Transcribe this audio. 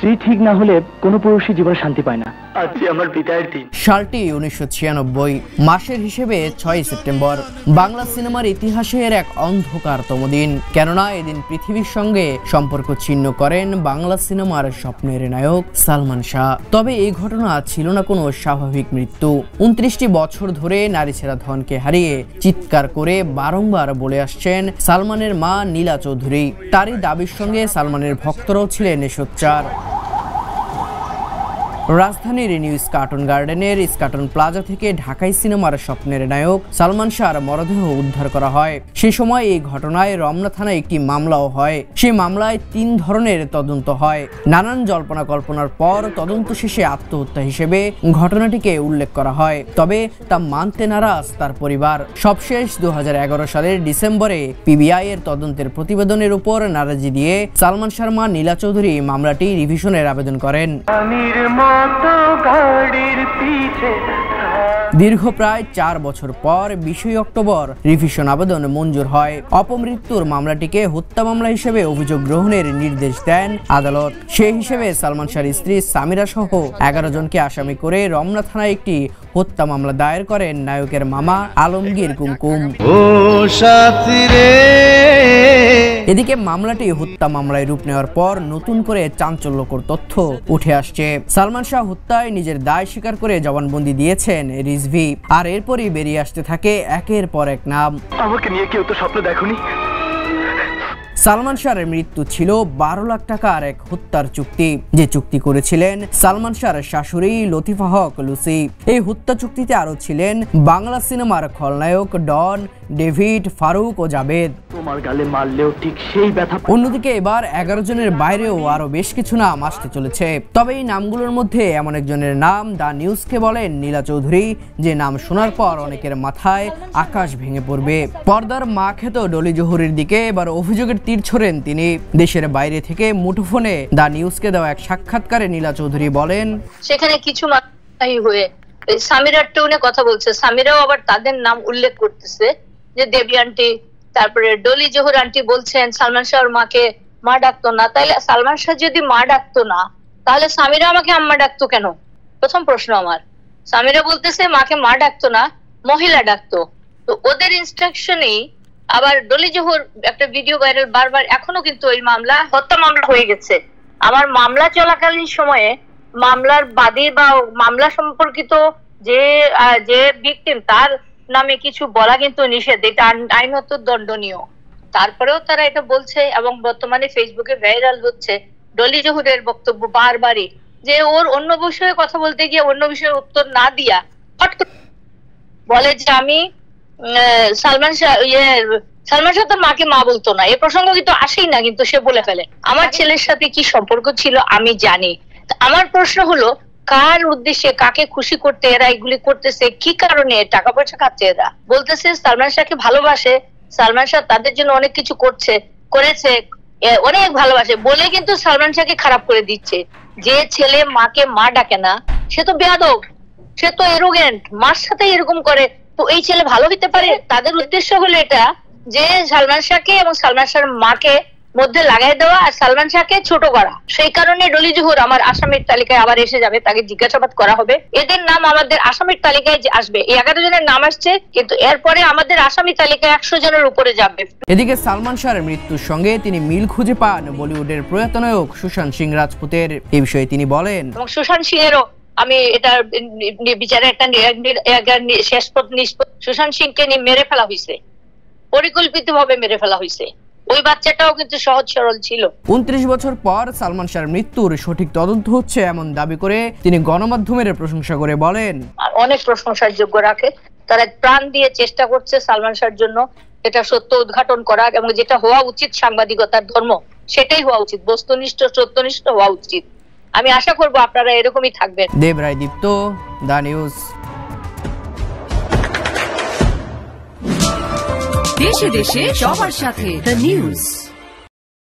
স্ত্রী ঠিক না হলে কোনো পুরুষই জীবনে শান্তি পায় না। আজকে আমার বিদায়ের দিন। সালটি 1996, মাসের হিসেবে 6 সেপ্টেম্বর। বাংলা সিনেমার ইতিহাসের এক অন্ধকারতম দিন, কেননা এদিন পৃথিবীর সঙ্গে সম্পর্ক ছিন্ন করেন বাংলা সিনেমার স্বপ্নের নায়ক সালমান শাহ। তবে এই ঘটনা ছিল না কোনো স্বাভাবিক মৃত্যু। 29টি বছর ধরে নারী ছেঁড়া ধনকে হারিয়ে চিৎকার করে বারংবার বলে আসছেন সালমানের মা নীলা চৌধুরী। তারই দাবির সঙ্গে সালমানের ভক্তরাও ছিলেন সোচ্চার। রাজধানীর নিউ স্কাটন গার্ডেনের স্কাটন প্লাজা থেকে ঢাকাই সিনেমার স্বপ্নের নায়ক সালমান শাহর মরদেহ উদ্ধার করা হয়। সে সময় এই ঘটনায় রমনা থানায় একটি মামলাও হয়। সেই মামলায় 3 ধরনের তদন্ত হয়। নানান জল্পনা কল্পনার পর তদন্ত শেষে আত্মহত্যা হিসেবে ঘটনাটিকে উল্লেখ করা হয়। তবে তা মানতে নারাজ তার পরিবার। সবশেষ 2011 সালের ডিসেম্বরে পিবিআই এর তদন্তের প্রতিবেদনের উপর নারাজি দিয়ে সালমান শাহর মা নীলা চৌধুরী মামলাটি রিভিশনের আবেদন করেন। দীর্ঘ প্রায় 4 বছর পর 20 অক্টোবর রিভিশন আবেদন মঞ্জুর হয়। অপমৃত্যুর মামলাটিকে হত্যা মামলা হিসেবে অভিযোগ গ্রহণের নির্দেশ দেন আদালত। সেই হিসেবে সালমান শাহর স্ত্রী সামিরা সহ 11 জনকে আসামি করে রমনা থানায় একটি হত্যা মামলা দায়ের করেন নায়কের মামা আলমগীর কুমকুম। এদিকে মামলাটি হত্যা মামলায় রূপ নেওয়ার পর নতুন করে চাঞ্চল্যকর তথ্য উঠে আসছে। সালমান শাহ হত্যায় নিজের দায় স্বীকার করে জবানবন্দি দিয়েছেন রিজভি। আর এরপরই বেরিয়ে আসতে থাকে একের পর এক নাম। আমাকে নিয়ে কেউ তো স্বপ্ন দেখোনি। সালমান শাহর মৃত্যু ছিল 12 লাখ টাকার এক হত্যার চুক্তি, যে চুক্তি করেছিলেন সালমান শাহর শাশুড়ি লতিফা হক লুসি। এই হত্যা চুক্তিতে আরো ছিলেন বাংলা সিনেমার খলনায়ক ডন, ডেভিড, ফারুক ও জাবেদ। তোমার গালে মারলেও ঠিক সেই ব্যথা। অন্যদিকে এবার 11 জনের বাইরেও আরো বেশ কিছু নাম আসতে চলেছে। তবে এই নামগুলোর মধ্যে এমন একজনের নাম দ্য নিউজকে বলেন নীলা চৌধুরী, যে নাম শোনার পর অনেকের মাথায় আকাশ ভেঙে পড়বে। পর্দার মা খ্যাত ডলি জহুরির দিকে এবার অভিযোগের তীর ছোড়েন তিনি। দেশের বাইরে থেকে মুঠোফোনে দ্য নিউজকে দেওয়া এক সাক্ষাৎকারে নীলা চৌধুরী বলেন, সেখানে কিছু মাথায় হয়ে সামিরার টোনে কথা বলছে। সামিরাও আবার তাদের নাম উল্লেখ করতেছে, যে দেবী আন্টি, তারপরে ডলি জহুর আন্টি বলছেন সালমান শাহর মাকে মা ডাকতো না। তাইলে সালমান শাহ যদি মা ডাকতো না, তাহলে সামিরা আমাকে আম্মা ডাকতো কেন? প্রথম প্রশ্ন আমার। সামিরা বলতেছে মাকে মা ডাকতো না, মহিলা ডাকতো। তো ওদের ইনস্ট্রাকশনেই আবার ডলি জহুর একটা ভিডিও ভাইরাল বারবার, এখনো কিন্তু ওই মামলা হত্যা মামলা হয়ে গেছে। আমার মামলা চলাকালীন সময়ে মামলার বাদী বা মামলা সম্পর্কিত যে ভিকটিম, তার নামে কিছু বলা কিন্তু নিষেধ, এটা আইনত দণ্ডনীয়। তারপরেও তারা এটা বলছে এবং বর্তমানে ফেসবুকে ভাইরাল হচ্ছে ডলি জহুরের বক্তব্য বারবারই, যে ওর অন্য বিষয়ে কথা বলতে গিয়ে অন্য বিষয়ে উত্তর না দিয়া বলে যে আমি সালমান শাহ তার মাকে মা বলতো না। এ প্রসঙ্গ কিন্তু আসেই না, কিন্তু সে বলে ফেলে। আমার ছেলের সাথে কি সম্পর্ক ছিল আমি জানি। আমার প্রশ্ন হলো, কার উদ্দেশ্যে, কাকে খুশি করতে এরা এগুলি করতেছে? কি কারণে? টাকা পয়সা খাচ্ছে এরা। বলতেছে সালমান শাহকে ভালোবাসে, সালমান শাহ তাদের জন্য অনেক কিছু করেছে, অনেক ভালোবাসে বলে কিন্তু সালমান শাহকে খারাপ করে দিচ্ছে। যে ছেলে মাকে মা ডাকে না, সে তো বেয়াদব, সে তো এরোগেন্ট, মার সাথে এরকম করে। তো এই ছেলে ভালো হতে পারে? তাদের উদ্দেশ্য হলো এটা, যে সালমান শাহকে এবং সালমান শাহর মাকে মধ্যে লাগাই দেওয়া আর সালমান শাহকে ছোট করা। সেই কারণে ডলি জহুর আমার আসামির তালিকায় আবার এসে যাবে, তাকে জিজ্ঞাসাবাদ করা হবে। এদের নাম আমাদের আসামির তালিকায় আসবে। এই 11 জনের নাম আসছে, কিন্তু এরপরে আমাদের আসামি তালিকায় 100 জনের উপরে যাবে। এদিকে সালমান শাহর মৃত্যুর সঙ্গে তিনি মিল খুঁজে পান বলিউডের প্রয়াত নায়ক সুশান্ত সিং রাজপুতের। এই বিষয়ে তিনি বলেন, সুশান্ত সিং এরও আমি এটা বিচারে একটা শেষ নিষ্পত্তি, সুশান্ত সিংকে মেরে ফেলা হয়েছে, পরিকল্পিতভাবে মেরে ফেলা হয়েছে। ওই বাচ্চাটাও কিন্তু সহজ সরল ছিল। 29 বছর পর সালমান শাহর মৃত্যুর সঠিক তদন্ত হচ্ছে এমন দাবি করে তিনি গণমাধ্যমের প্রশংসা করে বলেন, অনেক প্রশংসার যোগ্য রাখে। তারা প্রাণ দিয়ে চেষ্টা করছে সালমান শাহর জন্য এটা সত্য উদ্ঘাটন করা, এবং যেটা হওয়া উচিত সাংবাদিকতার ধর্ম, সেটাই হওয়া উচিত, বস্তুনিষ্ঠ সত্যনিষ্ঠ হওয়া উচিত। আমি আশা করব আপনারা এরকমই থাকবেন। দেব রায় দীপ্ত, দ্য নিউজ। দেশে দেশে সবার সাথে, দ্য নিউজ।